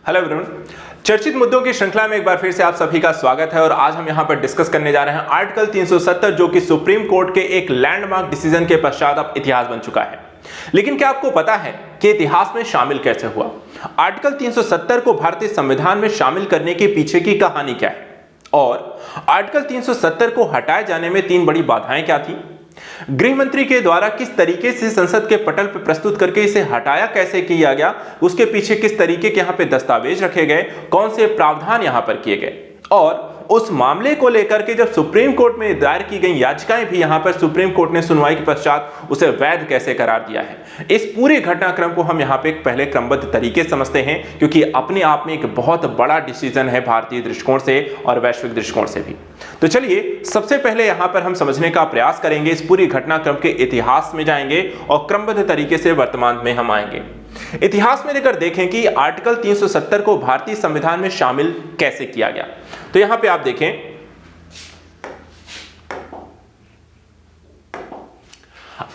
Hello everyone, चर्चित मुद्दों की श्रृंखला में एक बार फिर से आप सभी का स्वागत है। और आज हम यहां पर डिस्कस करने जा रहे हैं आर्टिकल 370, जो कि सुप्रीम कोर्ट के एक लैंडमार्क डिसीजन के पश्चात अब इतिहास बन चुका है। लेकिन क्या आपको पता है कि इतिहास में शामिल कैसे हुआ? आर्टिकल 370 को भारतीय संविधान में शामिल करने के पीछे की कहानी क्या है, और आर्टिकल 370 को हटाए जाने में तीन बड़ी बाधाएं क्या थी, गृह मंत्री के द्वारा किस तरीके से संसद के पटल पर प्रस्तुत करके इसे हटाया कैसे किया गया, उसके पीछे किस तरीके के यहां पे दस्तावेज रखे गए, कौन से प्रावधान यहां पर किए गए, और उस मामले को लेकर के जब सुप्रीम कोर्ट में दायर की गई याचिकाएं भी यहां पर सुप्रीम कोर्ट ने सुनवाई के पश्चात उसे वैध कैसे करार दिया है। इस पूरे घटनाक्रम को हम यहां पे एक पहले क्रमबद्ध तरीके से समझते हैं, क्योंकि अपने आप में एक बहुत बड़ा डिसीजन है भारतीय दृष्टिकोण से और वैश्विक दृष्टिकोण से भी। तो चलिए सबसे पहले यहां पर हम समझने का प्रयास करेंगे, इस पूरी घटनाक्रम के इतिहास में जाएंगे और क्रमबद्ध तरीके से वर्तमान में हम आएंगे। इतिहास में लेकर देखें कि आर्टिकल 370 को भारतीय संविधान में शामिल कैसे किया गया। तो यहां पे आप देखें,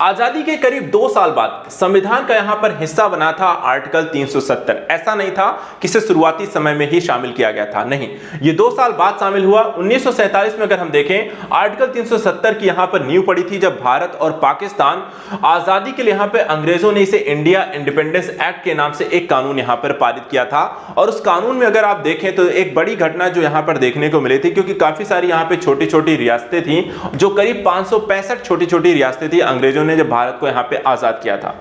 आजादी के करीब 2 साल बाद संविधान का यहां पर हिस्सा बना था आर्टिकल 370। ऐसा नहीं था कि इसे शुरुआती समय में ही शामिल किया गया था, नहीं, ये 2 साल बाद शामिल हुआ। 1947 में अगर हम देखें, आर्टिकल 370 की यहां पर नींव पड़ी थी जब भारत और पाकिस्तान आजादी के लिए यहां पर अंग्रेजों ने इसे इंडिया इंडिपेंडेंस एक्ट के नाम से एक कानून यहां पर पारित किया था। और उस कानून में अगर आप देखें तो एक बड़ी घटना जो यहां पर देखने को मिली थी, क्योंकि काफी सारी यहां पर छोटी छोटी रियासतें थी, जो करीब 565 छोटी छोटी रियासतें थी अंग्रेजों ने जब भारत को यहां पे आजाद किया था।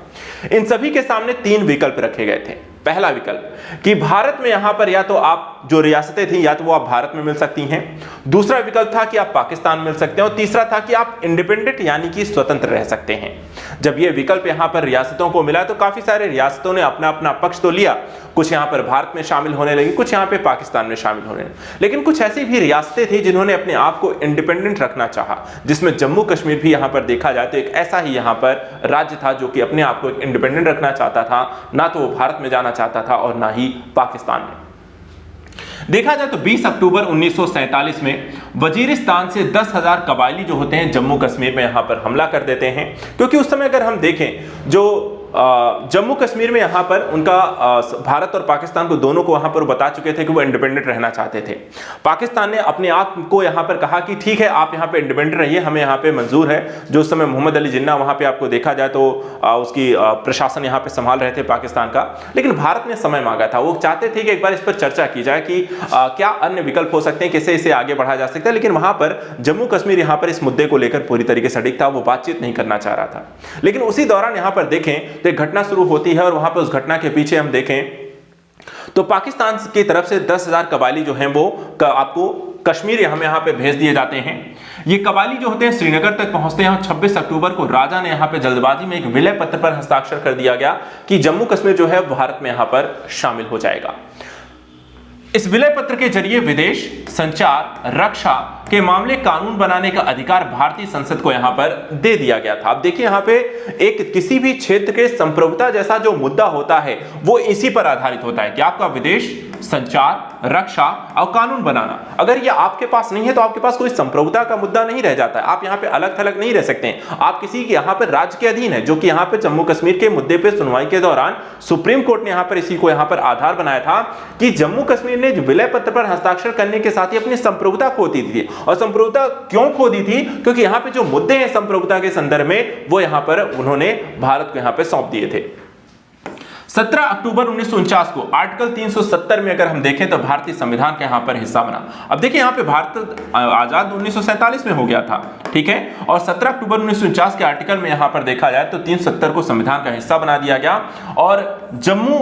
इन सभी के सामने 3 विकल्प रखे गए थे। पहला विकल्प कि भारत में यहां पर या तो आप जो रियासतें थी या तो वो आप भारत में मिल सकती हैं, दूसरा विकल्प था कि आप पाकिस्तान मिल सकते हैं, और तीसरा था कि आप इंडिपेंडेंट यानी कि स्वतंत्र रह सकते हैं। जब ये विकल्प यहां पर रियासतों को मिला तो काफी सारे रियासतों ने अपना अपना पक्ष तो लिया, कुछ यहां पर भारत में शामिल होने लगी, कुछ यहां पे पाकिस्तान में शामिल होने लगी। लेकिन कुछ ऐसी भी रियासतें थी जिन्होंने अपने आप को इंडिपेंडेंट रखना चाहा, जिसमें जम्मू कश्मीर भी यहां पर देखा जाए तो एक ऐसा ही यहां पर राज्य था जो कि अपने आप को इंडिपेंडेंट रखना चाहता था, ना तो वो भारत में जाना चाहता था और ना ही पाकिस्तान में। देखा जाए तो 20 अक्टूबर 1947 में वजीरिस्तान से 10,000 कबायली जो होते हैं जम्मू कश्मीर में यहां पर हमला कर देते हैं। क्योंकि उस समय अगर हम देखें, जो जम्मू कश्मीर में यहां पर उनका भारत और पाकिस्तान को दोनों को वहां पर बता चुके थे कि वो इंडिपेंडेंट रहना चाहते थे। पाकिस्तान ने अपने आप को यहां पर कहा कि ठीक है, आप यहां पे इंडिपेंडेंट रहिए, हमें यहां पे मंजूर है। जो उस समय मोहम्मद अली जिन्ना वहां पे आपको देखा जाए तो उसकी प्रशासन यहां पे संभाल रहे थे पाकिस्तान का। लेकिन भारत ने समय मांगा था, वो चाहते थे कि एक बार इस पर चर्चा की जाए कि क्या अन्य विकल्प हो सकते हैं, कैसे इसे आगे बढ़ाया जा सकता है। लेकिन वहां पर जम्मू कश्मीर यहां पर इस मुद्दे को लेकर पूरी तरीके से अडिग था, वो बातचीत नहीं करना चाह रहा था। लेकिन उसी दौरान यहां पर देखें तो एक घटना शुरू होती है, और वहां पर उस घटना के पीछे हम देखें तो पाकिस्तान की तरफ से 10,000 कबायली जो हैं वो आपको कश्मीर यहां पे भेज दिए जाते हैं। ये कबायली जो होते हैं श्रीनगर तक पहुंचते हैं, और 26 अक्टूबर को राजा ने यहां पे जल्दबाजी में एक विलय पत्र पर हस्ताक्षर कर दिया गया कि जम्मू कश्मीर जो है भारत में यहां पर शामिल हो जाएगा। इस विलय पत्र के जरिए विदेश, संचार, रक्षा के मामले कानून बनाने का अधिकार भारतीय संसद को यहां पर दे दिया गया था। अब देखिए यहां पे एक किसी भी क्षेत्र के संप्रभुता जैसा जो मुद्दा होता है वो इसी पर आधारित होता है कि आपका विदेश, संचार, रक्षा और कानून बनाना, अगर ये आपके पास नहीं है तो आपके पास कोई संप्रभुता का मुद्दा नहीं रह जाता है। आप यहां पे अलग थलग नहीं रह सकते हैं, आप किसी के यहां पर राज्य के अधीन है। जो कि यहां पे जम्मू कश्मीर के मुद्दे पे सुनवाई के दौरान सुप्रीम कोर्ट ने यहां पर इसी को यहां पर आधार बनाया था कि जम्मू कश्मीर ने विलय पत्र पर हस्ताक्षर करने के साथ ही अपनी संप्रभुता खो दी थी। और संप्रभुता क्यों खो दी थी? क्योंकि यहां पे जो मुद्दे हैं संप्रभुता के संदर्भ में वो यहां पर उन्होंने भारत को यहां पे सौंप दिए थे। 17 अक्टूबर 1949 को आर्टिकल 370 में अगर हम देखें तो भारतीय संविधान का यहां पर हिस्सा बना। अब देखिए यहां पे भारत आजाद 1947 में हो गया था, ठीक है, और 17 अक्टूबर 1949 के आर्टिकल में यहां पर देखा जाए तो 370 को संविधान का हिस्सा बना दिया गया, और जम्मू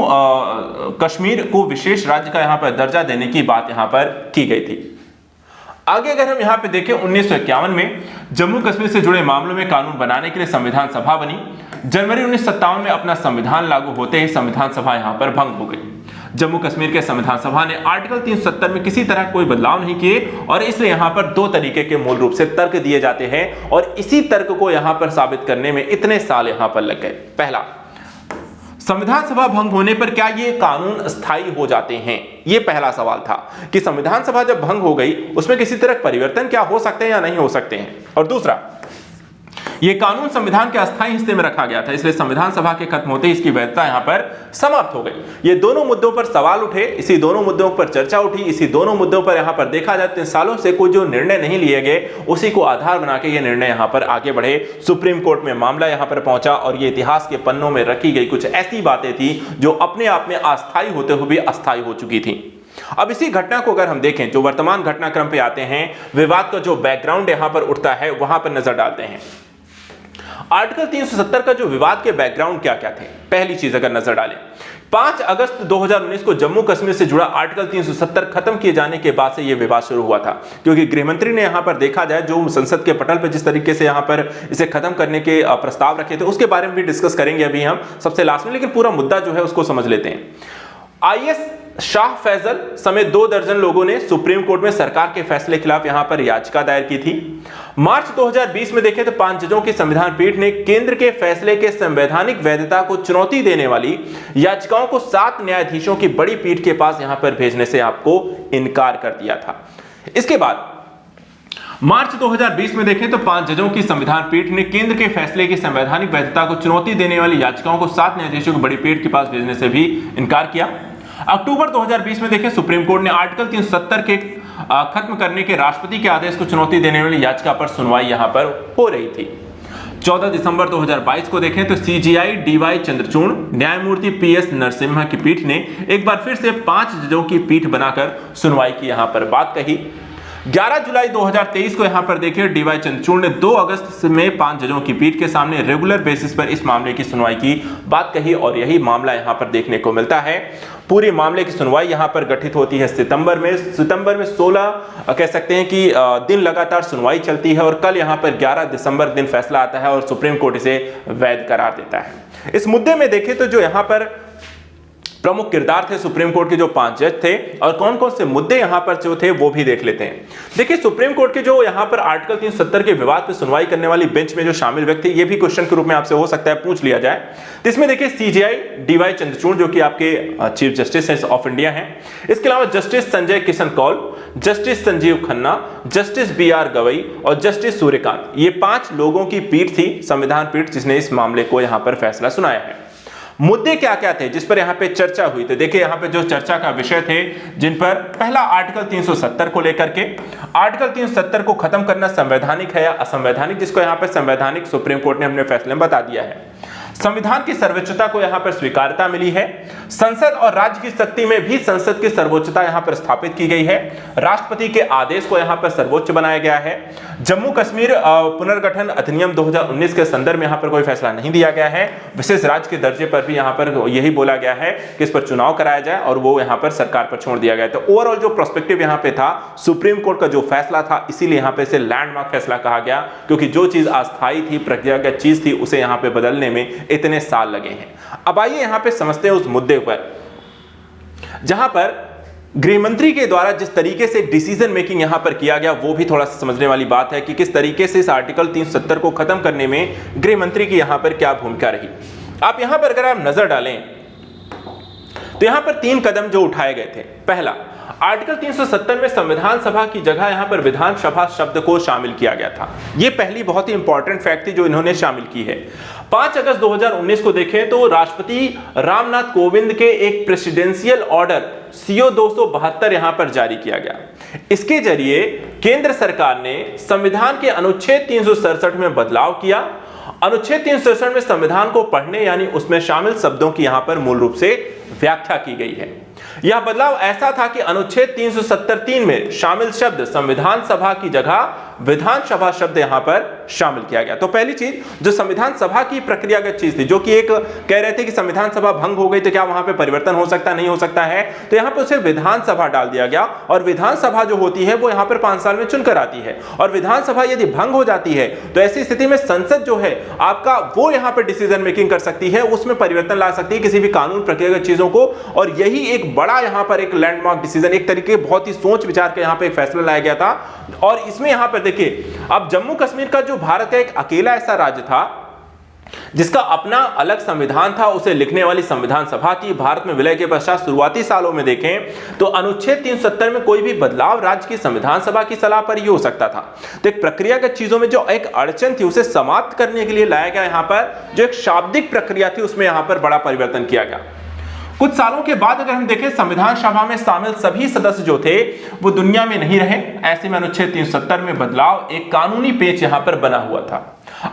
कश्मीर को विशेष राज्य का यहां पर दर्जा देने की बात यहां पर की गई थी। आगे अगर हम यहां पे देखें, 1951 में जम्मू कश्मीर से जुड़े मामलों में कानून बनाने के लिए संविधान सभा बनी। जनवरी 1957 में अपना संविधान लागू होते ही संविधान सभा यहां पर भंग हो गई। जम्मू कश्मीर के संविधान सभा ने आर्टिकल 370 में किसी तरह कोई बदलाव नहीं किए, और इसलिए यहां पर 2 तरीके के मूल रूप से तर्क दिए जाते हैं, और इसी तर्क को यहां पर साबित करने में इतने साल यहां पर लग गए। पहला, संविधान सभा भंग होने पर क्या ये कानून स्थायी हो जाते हैं? ये पहला सवाल था कि संविधान सभा जब भंग हो गई उसमें किसी तरह परिवर्तन क्या हो सकते हैं या नहीं हो सकते हैं। और दूसरा, ये कानून संविधान के अस्थायी हिस्से में रखा गया था, इसलिए संविधान सभा के खत्म होते ही इसकी वैधता यहां पर समाप्त हो गई। ये दोनों मुद्दों पर सवाल उठे, इसी दोनों मुद्दों पर चर्चा उठी, इसी दोनों मुद्दों पर यहां पर देखा जाए 3 सालों से कोई जो निर्णय नहीं लिए गए उसी को आधार बना के ये निर्णय यहां पर आगे बढ़े। सुप्रीम कोर्ट में मामला यहां पर पहुंचा और ये इतिहास के पन्नों में रखी गई कुछ ऐसी बातें थी जो अपने आप में अस्थायी होते हुए भी अस्थायी हो चुकी थी। अब इसी घटना को अगर हम देखें, जो वर्तमान घटनाक्रम पे आते हैं, विवाद का जो बैकग्राउंड यहां पर उठता है वहां पर नजर डालते हैं। आर्टिकल 370 का जो विवाद के बैकग्राउंड क्या क्या थे, पहली चीज अगर नजर डालें, 5 अगस्त 2019 को जम्मू कश्मीर से जुड़ा आर्टिकल 370 खत्म किए जाने के बाद से यह विवाद शुरू हुआ था, क्योंकि गृहमंत्री ने यहां पर देखा जाए जो संसद के पटल पर जिस तरीके से यहां पर इसे खत्म करने के प्रस्ताव रखे थे उसके बारे में भी डिस्कस करेंगे अभी हम सबसे लास्ट में, लेकिन पूरा मुद्दा जो है उसको समझ लेते हैं। आईएएस शाह फैजल समेत 2 दर्जन लोगों ने सुप्रीम कोर्ट में सरकार के फैसले के खिलाफ यहां पर याचिका दायर की थी। मार्च 2020 में देखें तो 5 जजों की संविधान पीठ ने केंद्र के फैसले के संवैधानिक वैधता को चुनौती देने वाली याचिकाओं को 7 न्यायाधीशों की बड़ी पीठ के पास यहां पर भेजने से आपको इनकार कर दिया था। इसके बाद मार्च 2020 में देखें तो 5 जजों की संविधान पीठ ने केंद्र के फैसले की संवैधानिक वैधता को चुनौती देने वाली याचिकाओं को 7 न्यायाधीशों की बड़ी पीठ के पास भेजने से भी इनकार किया। अक्टूबर 2020 में देखें सुप्रीम कोर्ट ने आर्टिकल 370 के खत्म करने के राष्ट्रपति के आदेश को चुनौती देने वाली याचिका पर सुनवाई यहां पर हो रही थी। 14 दिसंबर 2022 को देखें तो सीजीआई डीवाई चंद्रचूड़, न्यायमूर्ति पीएस नरसिम्हा की पीठ ने एक बार फिर से 5 जजों की पीठ बनाकर सुनवाई की यहां पर बात कही। 11 जुलाई 2023 को यहां पर देखिए डीवाई चंद्रचूड़ ने 2 अगस्त में 5 जजों की पीठ के सामने रेगुलर बेसिस पर इस मामले की सुनवाई की बात कही और यही मामला यहां पर देखने को मिलता है। पूरी मामले की सुनवाई यहां पर गठित होती है सितंबर में 16 कह सकते हैं कि दिन लगातार सुनवाई चलती है और कल यहां पर 11 दिसंबर दिन फैसला आता है और सुप्रीम कोर्ट इसे वैध करार देता है। इस मुद्दे में देखें तो जो यहां पर प्रमुख किरदार थे सुप्रीम कोर्ट के जो 5 जज थे और कौन कौन से मुद्दे यहां पर जो थे वो भी देख लेते हैं। देखिए सुप्रीम कोर्ट के जो यहां पर आर्टिकल 370 के विवाद पे सुनवाई करने वाली बेंच में जो शामिल व्यक्ति, ये भी क्वेश्चन के रूप में आपसे हो सकता है पूछ लिया जाए। तो इसमें देखिए सीजीआई डीवाई चंद्रचूड़ जो कि आपके चीफ जस्टिस ऑफ इंडिया हैं, इसके अलावा justice Sanjay Kishan Kaul, justice Sanjiv Khanna, justice BR Gavai और जस्टिस सूर्यकांत, ये 5 लोगों की पीठ थी, संविधान पीठ, जिसने इस मामले को यहां पर फैसला सुनाया है। मुद्दे क्या क्या थे जिस पर यहां पे चर्चा हुई? तो देखिए यहां पे जो चर्चा का विषय थे जिन पर पहला आर्टिकल 370 को लेकर के, आर्टिकल 370 को खत्म करना संवैधानिक है या असंवैधानिक, जिसको यहां पे संवैधानिक सुप्रीम कोर्ट ने अपने फैसले में बता दिया है। संविधान की सर्वोच्चता को यहां पर स्वीकार्यता मिली है। संसद और राज्य की शक्ति में भी संसद की सर्वोच्चता यहां पर स्थापित की गई है। राष्ट्रपति के आदेश को यहां पर सर्वोच्च बनाया गया है। जम्मू कश्मीर पुनर्गठन अधिनियम 2019 के संदर्भ में यहां पर कोई फैसला नहीं दिया गया है। विशेष राज्य के दर्जे पर भी यहां पर यही बोला गया है कि इस पर चुनाव कराया जाए और वो यहां पर सरकार पर छोड़ दिया गया। तो ओवरऑल जो प्रोस्पेक्टिव यहां पे था सुप्रीम कोर्ट का जो फैसला था, इसीलिए यहां पे इसे लैंडमार्क फैसला कहा गया, क्योंकि जो चीज अस्थायी थी, प्रक्रियागत चीज थी, उसे यहां पे बदलने में इतने साल लगे हैं। अब आइए यहां पे समझते हैं उस मुद्दे पर जहां पर गृहमंत्री के द्वारा जिस तरीके से डिसीजन मेकिंग यहां पर किया गया, वो भी थोड़ा सा समझने वाली बात है कि किस तरीके से इस आर्टिकल 370 को खत्म करने में गृहमंत्री की यहां पर क्या भूमिका रही। आप यहां पर अगर आप नजर डालें तो यहां पर 3 कदम जो उठाए गए थे। पहला, आर्टिकल 370 में संविधान सभा की जगह यहां पर विधानसभा शब्द को शामिल किया गया था। यह पहली बहुत ही इंपॉर्टेंट फैक्ट थी जो इन्होंने शामिल की है। 5 अगस्त 2019 को देखें तो राष्ट्रपति रामनाथ कोविंद के एक प्रेसिडेंशियल ऑर्डर CO 272 यहां पर जारी किया गया। इसके जरिए केंद्र सरकार ने संविधान के अनुच्छेद 367 में बदलाव किया। अनुच्छेद 367 में संविधान को पढ़ने यानी उसमें शामिल शब्दों की यहां पर मूल रूप से व्याख्या की गई है। यह बदलाव ऐसा था कि अनुच्छेद 370(3) में शामिल शब्द संविधान सभा की जगह विधानसभा शब्द यहां पर शामिल किया गया। तो पहली चीज जो संविधान सभा की प्रक्रियागत चीज थी, जो कि एक कह रहे थे कि संविधान सभा भंग हो गई तो क्या वहां पे परिवर्तन हो सकता नहीं हो सकता है, तो यहां पे उसे विधानसभा डाल दिया गया। और विधानसभा जो होती है वो यहां पर 5 साल में चुनकर आती है और विधानसभा यदि भंग हो जाती है तो ऐसी स्थिति में संसद जो है आपका वो यहां पर डिसीजन मेकिंग कर सकती है, उसमें परिवर्तन ला सकती है किसी भी कानून प्रक्रियागत चीजों को। और यही एक बड़ा यहां पर एक लैंडमार्क डिसीजन, एक तरीके बहुत ही सोच विचार के यहां पर एक फैसला लाया गया था। और इसमें यहां पर देखिए अब जम्मू कश्मीर का जो भारत का एक अकेला ऐसा राज्य था जिसका अपना अलग संविधान था, उसे लिखने वाली संविधान सभा थी। भारत में विलय के पश्चात शुरुआती सालों में देखें तो अनुच्छेद 370 में कोई भी बदलाव राज्य की संविधान सभा की सलाह पर ही हो सकता था। तो एक प्रक्रियागत चीजों में जो एक अड़चन थी उसे समाप्त करने के लिए लाया गया यहां पर जो एक शाब्दिक प्रक्रिया थी उसमें यहां पर बड़ा परिवर्तन किया गया। कुछ सालों के बाद अगर हम देखें संविधान सभा में शामिल सभी सदस्य जो थे वो दुनिया में नहीं रहे। ऐसे में अनुच्छेद 370 में बदलाव एक कानूनी पेच यहां पर बना हुआ था।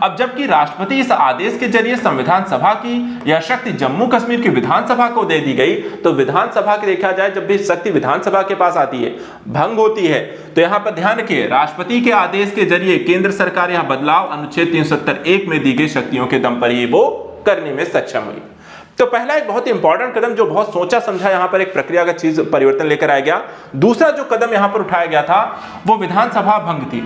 अब जबकि राष्ट्रपति इस आदेश के जरिए संविधान सभा की यह शक्ति जम्मू कश्मीर की विधानसभा को दे दी गई, तो विधानसभा की देखा जाए जब भी शक्ति विधानसभा के पास आती है, भंग होती है, तो यहां पर ध्यान रखिए राष्ट्रपति के आदेश के जरिए केंद्र सरकार यह बदलाव अनुच्छेद 370(1) में दी गई शक्तियों के दम पर ही वो करने में सक्षम हुई। तो पहला एक बहुत इंपॉर्टेंट कदम जो बहुत सोचा समझा यहां पर एक प्रक्रियागत चीज परिवर्तन लेकर आया गया। दूसरा जो कदम यहां पर उठाया गया था वो विधानसभा भंग थी,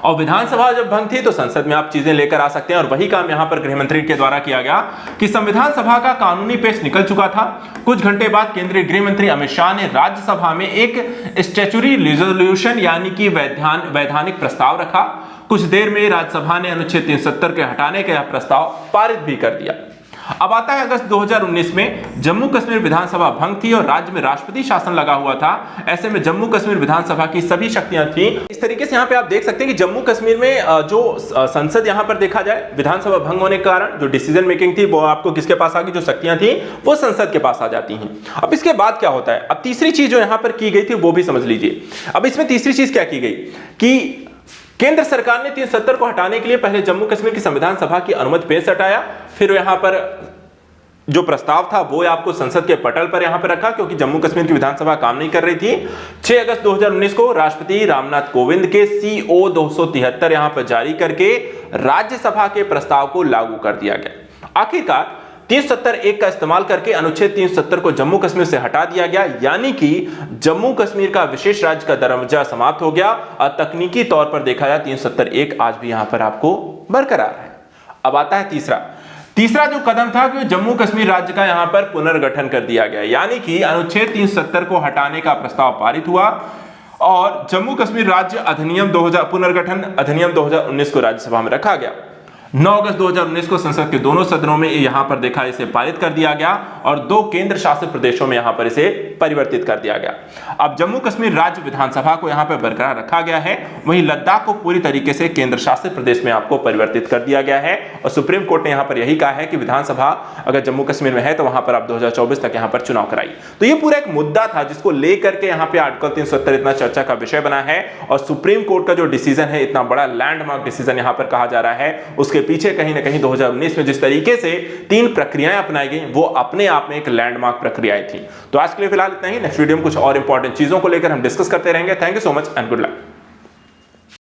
और विधानसभा जब भंग थी तो संसद में आप चीजें लेकर आ सकते हैं, और वही काम यहां पर गृह मंत्री के द्वारा किया गया कि संविधान सभा का कानूनी पेच निकल चुका था। कुछ घंटे बाद केंद्रीय गृह मंत्री अमित शाह ने राज्यसभा में एक स्टैच्यूटरी रिजोल्यूशन यानी कि वैधानिक प्रस्ताव रखा। कुछ देर में राज्यसभा ने अनुच्छेद 370 के हटाने का यह प्रस्ताव पारित भी कर दिया। अब आता है अगस्त 2019 में जम्मू कश्मीर विधानसभा भंग थी और राज्य में राष्ट्रपति शासन लगा हुआ था। ऐसे में जम्मू कश्मीर विधानसभा की सभी शक्तियां थी। इस तरीके से यहां पे आप देख सकते हैं कि जम्मू कश्मीर में जो संसद यहां पर देखा जाए विधानसभा भंग होने के कारण जो डिसीजन मेकिंग थी वो आपको किसके पास आ गई, जो शक्तियां थी वो संसद के पास आ जाती हैं। अब इसके बाद क्या होता है, अब तीसरी चीज जो यहां पर की गई थी वो भी समझ लीजिए। अब इसमें तीसरी चीज क्या की गई कि केंद्र सरकार ने 370 को हटाने के लिए पहले जम्मू कश्मीर की संविधान सभा की अनुमति पेश हटाया, फिर यहां पर जो प्रस्ताव था वो आपको संसद के पटल पर यहां पर रखा क्योंकि जम्मू कश्मीर की विधानसभा काम नहीं कर रही थी। 6 अगस्त 2019 को राष्ट्रपति रामनाथ कोविंद के CO 273 यहां पर जारी करके राज्यसभा के प्रस्ताव को लागू कर दिया गया। आखिरकार 370(1) का इस्तेमाल करके अनुच्छेद 370 को जम्मू कश्मीर से हटा दिया गया, यानी कि जम्मू कश्मीर का विशेष राज्य का दर्जा समाप्त हो गया और तकनीकी तौर पर देखा जाए 370(1) आज भी यहां पर आपको बरकरार है। अब आता है तीसरा जो कदम था कि जम्मू कश्मीर राज्य का यहां पर पुनर्गठन कर दिया गया, यानी कि अनुच्छेद 370 को हटाने का प्रस्ताव पारित हुआ और जम्मू कश्मीर राज्य अधिनियम पुनर्गठन अधिनियम 2019 को राज्यसभा में रखा गया। 9 अगस्त 2019 को संसद के दोनों सदनों में यहां पर देखा इसे पारित कर दिया गया और 2 केंद्र शासित प्रदेशों में यहां पर इसे परिवर्तित कर दिया गया। अब जम्मू कश्मीर राज्य विधानसभा को यहां पर बरकरार रखा गया है, वहीं लद्दाख को पूरी तरीके से केंद्र शासित प्रदेश में आपको परिवर्तित कर दिया गया है। और सुप्रीम कोर्ट ने यहां पर यही कहा है कि विधानसभा अगर जम्मू कश्मीर में है तो वहां पर आप 2024 तक यहां पर चुनाव कराइए। तो ये पूरा एक मुद्दा था जिसको लेकर के यहां पर आर्टिकल 370 इतना चर्चा का विषय बना है और सुप्रीम कोर्ट का जो डिसीजन है इतना बड़ा लैंडमार्क डिसीजन यहां पर कहा जा रहा है, उसके पीछे कहीं ना कहीं 2019 में जिस तरीके से 3 प्रक्रियाएं अपनाई गई वो अपने आप में एक लैंडमार्क प्रक्रियाएं थी। तो आज के लिए फिलहाल इतना ही। नेक्स्ट वीडियो में कुछ और इंपॉर्टेंट चीजों को लेकर हम डिस्कस करते रहेंगे। Thank you so much and good luck.